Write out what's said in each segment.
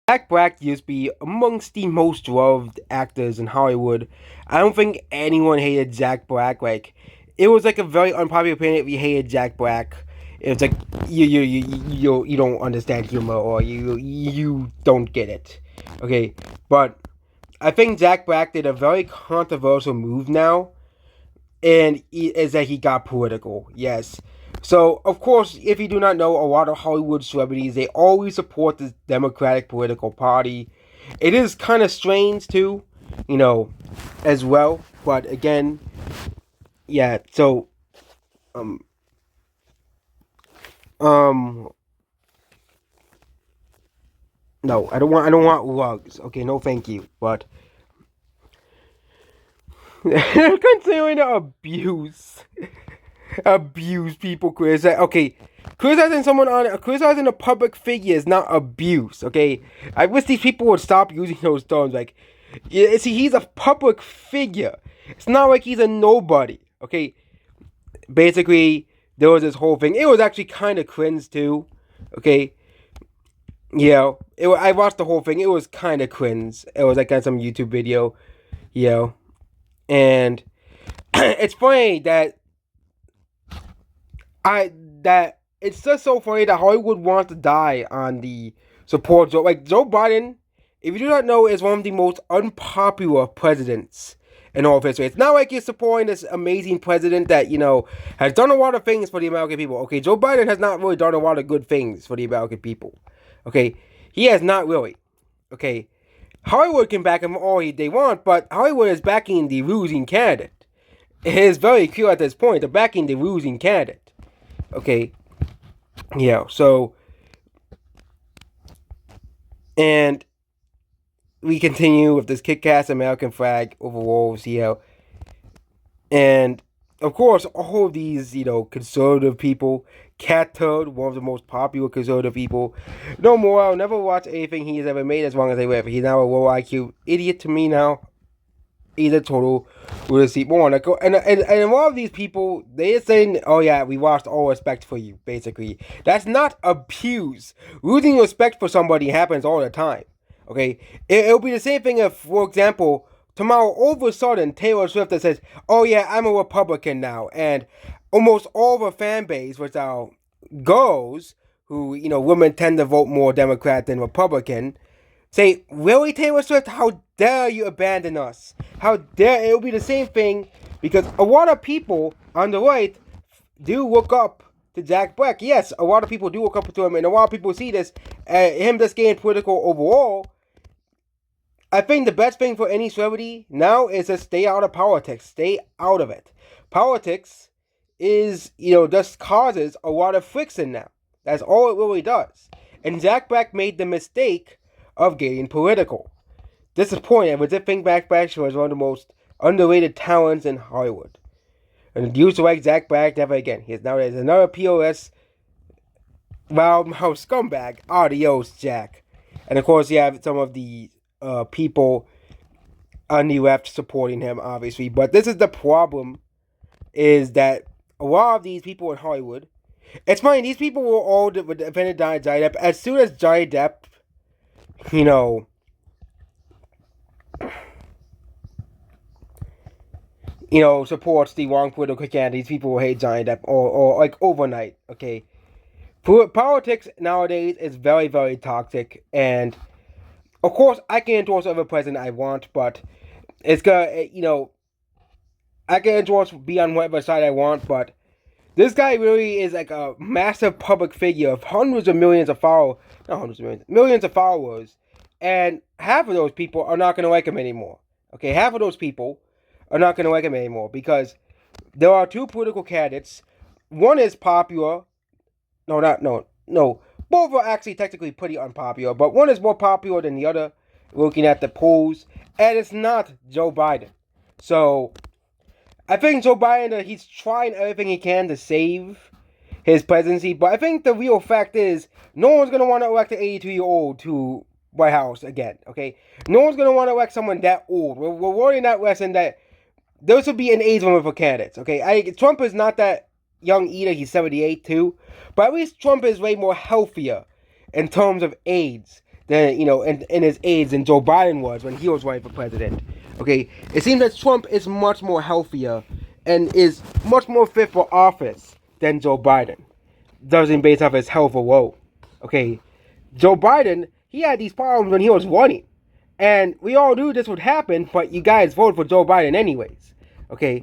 Jack Black used to be amongst the most loved actors in Hollywood. I don't think anyone hated Jack Black. Like, it was like a very unpopular opinion if you hated Jack Black. It was like you don't understand humor, or you don't get it. Okay, but I think Jack Black did a very controversial move now, and is that he got political. Yes. So, of course, if you do not know, a lot of Hollywood celebrities, they always support the Democratic political party. It is kind of strange, too, as well. But again, yeah, so, um, um, no, I don't want rugs. Okay, no thank you. But, considering the abuse people criticize. Okay, criticizing a public figure is not abuse. Okay, I wish these people would stop using those terms. Like, see, he's a public figure. It's not like he's a nobody. Okay, basically there was this whole thing. It was actually kind of cringe too. Okay, yeah, I watched the whole thing. It was kind of cringe. It was like on some YouTube video. Yeah, and it's funny that it's just so funny that Hollywood wants to die on the support. Like Joe Biden, if you do not know, is one of the most unpopular presidents in all of history. It's not like you're supporting this amazing president that has done a lot of things for the American people. Okay, Joe Biden has not really done a lot of good things for the American people. Okay, he has not really. Okay, Hollywood can back him all they want, but Hollywood is backing the losing candidate. It is very clear at this point. They're backing the losing candidate. Okay, yeah, so, and we continue with this kick-ass American flag over walls, and, of course, all of these, conservative people, Cat Turd, one of the most popular conservative people, no more, I'll never watch anything he's ever made as long as I live. He's now a low IQ idiot to me now. He's a total lunacy. And a lot of these people, they're saying, oh yeah, we lost all respect for you, basically. That's not abuse. Losing respect for somebody happens all the time. Okay? It'll be the same thing if, for example, tomorrow all of a sudden Taylor Swift says, oh yeah, I'm a Republican now. And almost all of her fan base, which are girls, who, women tend to vote more Democrat than Republican, say, really, Taylor Swift? How dare you abandon us? How dare... It'll be the same thing, because a lot of people on the right do look up to Jack Black. Yes, a lot of people do look up to him, and a lot of people see this, him just getting political overall. I think the best thing for any celebrity now is to stay out of politics. Stay out of it. Politics is, just causes a lot of friction now. That's all it really does. And Jack Black made the mistake of getting political. Disappointing, but I think Jack Black was one of the most underrated talents in Hollywood. And used to like Jack Black never again. He is now another POS loudmouth scumbag. Adios, Jack. And of course, you have some of the people on the left supporting him, obviously. But this is the problem, is that a lot of these people in Hollywood, it's funny, these people were all defended Johnny Depp. As soon as Johnny Depp supports the wrong political candidate, these people will hate Johnny Depp, or like overnight, okay? Politics nowadays is very, very toxic, and of course, I can endorse whatever president I want, but it's gonna, I can endorse, be on whatever side I want, but this guy really is like a massive public figure of hundreds of millions of followers, not hundreds of millions, millions of followers, and half of those people are not going to like him anymore. Okay, half of those people are not going to like him anymore, because there are two political candidates. One is popular. No. Both are actually technically pretty unpopular, but one is more popular than the other, looking at the polls, and it's not Joe Biden. So, I think Joe Biden, he's trying everything he can to save his presidency, but I think the real fact is, no one's going to want to elect an 82-year-old to White House again, okay? No one's going to want to elect someone that old. We're worrying that lesson that this will be an age limit for candidates, okay? Trump is not that young either. He's 78 too. But at least Trump is way more healthier in terms of AIDS than in his aides than Joe Biden was when he was running for president. Okay, it seems that Trump is much more healthier and is much more fit for office than Joe Biden. Doesn't based off his health alone. Okay, Joe Biden, he had these problems when he was running, and we all knew this would happen. But you guys voted for Joe Biden anyways. Okay,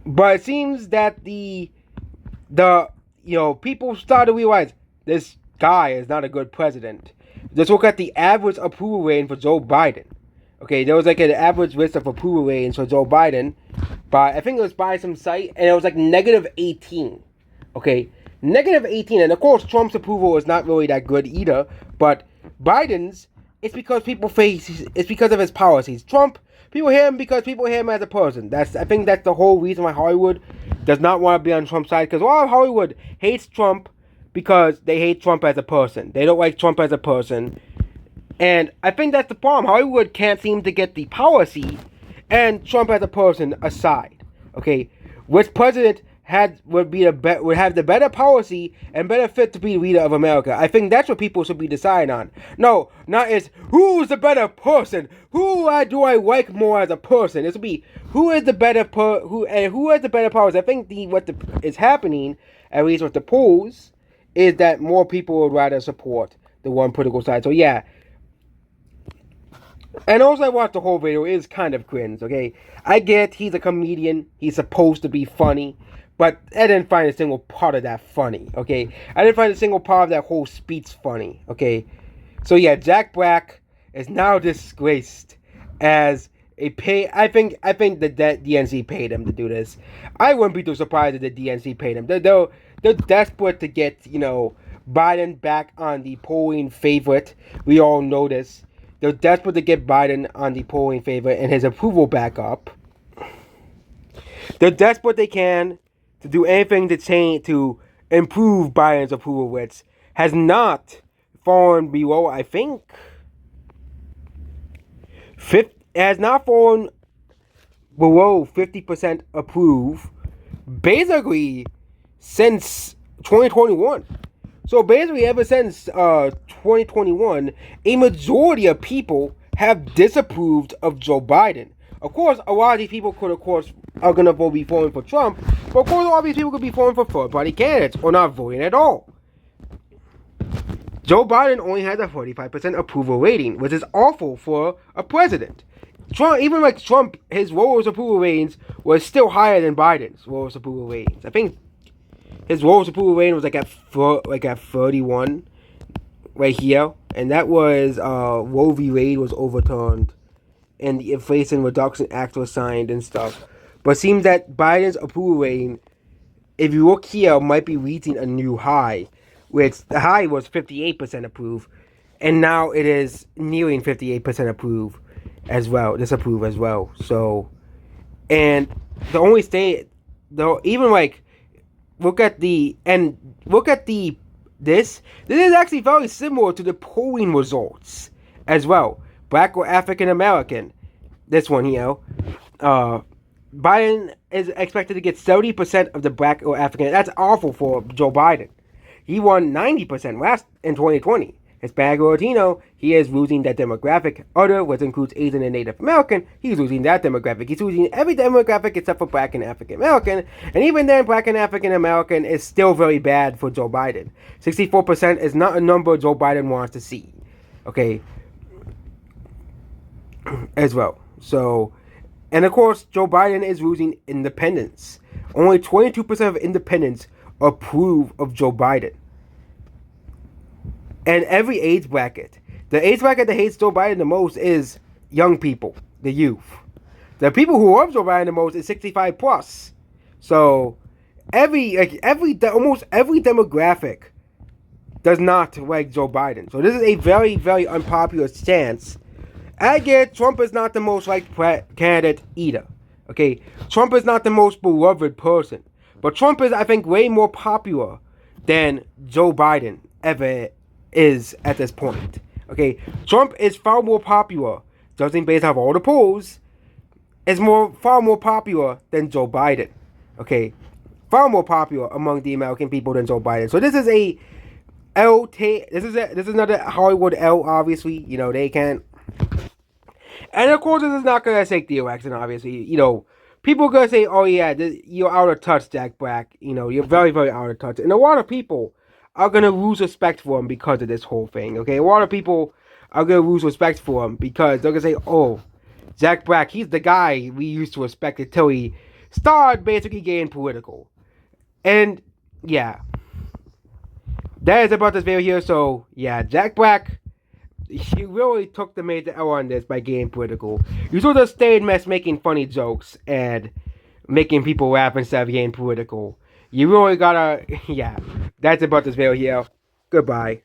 but it seems that the people started to realize this guy is not a good president. Just look at the average approval rating for Joe Biden. Okay, there was like an average list of approval ratings for Joe Biden, by I think it was by some site, and it was like -18. Okay, -18, and of course Trump's approval is not really that good either. But Biden's, it's because it's because of his policies. Trump, people hear him because people hear him as a person. I think that's the whole reason why Hollywood does not want to be on Trump's side, because a lot of Hollywood hates Trump because they hate Trump as a person. They don't like Trump as a person. And I think that's the problem. Hollywood can't seem to get the policy and Trump as a person aside. Okay, which president would have the better policy and better fit to be leader of America? I think that's what people should be deciding on. No, not is who's the better person. Who do I like more as a person? It should be who is the better who has the better policy. I think what is happening, at least with the polls, is that more people would rather support the one political side. So yeah. And also, I watched the whole video. It is kind of cringe, okay? I get he's a comedian. He's supposed to be funny. But I didn't find a single part of that funny, okay? I didn't find a single part of that whole speech funny, okay? So yeah, Jack Black is now disgraced as a pay. I think the DNC paid him to do this. I wouldn't be too surprised if the DNC paid him. They're desperate to get, Biden back on the polling favorite. We all know this. They're desperate to get Biden on the polling favorite and his approval back up. They're desperate they can to do anything to improve Biden's approval, which has not fallen below, I think, has not fallen below 50% approve, basically since 2021. So basically, ever since 2021, a majority of people have disapproved of Joe Biden. Of course, a lot of these people are going to be voting for Trump, but of course, a lot of these people could be voting for third-party candidates or not voting at all. Joe Biden only has a 45% approval rating, which is awful for a president. Trump, even like Trump, his lowest approval ratings was still higher than Biden's lowest approval ratings. I think his lowest approval rating was at 31 right here, and that was Roe v. Wade was overturned, and the Inflation Reduction Act was signed and stuff. But it seems that Biden's approval rating, if you look here, might be reaching a new high, which the high was 58% approve, and now it is nearing 58% approve as well, disapprove as well. So, and the only state, though, even like. Look at this. This is actually very similar to the polling results as well. Black or African American. This one here. Biden is expected to get 70% of the black or African. That's awful for Joe Biden. He won 90% last in 2020. Hispanic or Latino, he is losing that demographic. Other, which includes Asian and Native American, he's losing that demographic. He's losing every demographic except for Black and African American. And even then, Black and African American is still very bad for Joe Biden. 64% is not a number Joe Biden wants to see. Okay. As well. So, and of course, Joe Biden is losing independents. Only 22% of independents approve of Joe Biden. And every age bracket. The age bracket that hates Joe Biden the most is young people, the youth. The people who love Joe Biden the most is 65 plus. So almost every demographic does not like Joe Biden. So this is a very, very unpopular stance. I get Trump is not the most liked candidate either. Okay, Trump is not the most beloved person, but Trump is, I think, way more popular than Joe Biden ever is at this point. Okay, Trump is far more popular, judging based off all the polls, is far more popular than Joe Biden. Okay, far more popular among the American people than Joe Biden. So this is This is another Hollywood L. Obviously, they can't. And of course, this is not gonna take the election. Obviously, people are gonna say, "Oh yeah, you're out of touch, Jack Black. You're very, very out of touch." And a lot of people are gonna lose respect for him because of this whole thing. Okay, a lot of people are gonna lose respect for him because they're gonna say, "Oh, Jack Black, he's the guy we used to respect until he started basically getting political." And yeah, that is about this video here. So yeah, Jack Black, he really took the major L on this by getting political. You sort of stayed mess making funny jokes and making people laugh instead of getting political. You really gotta, yeah. That's about this video here. Goodbye.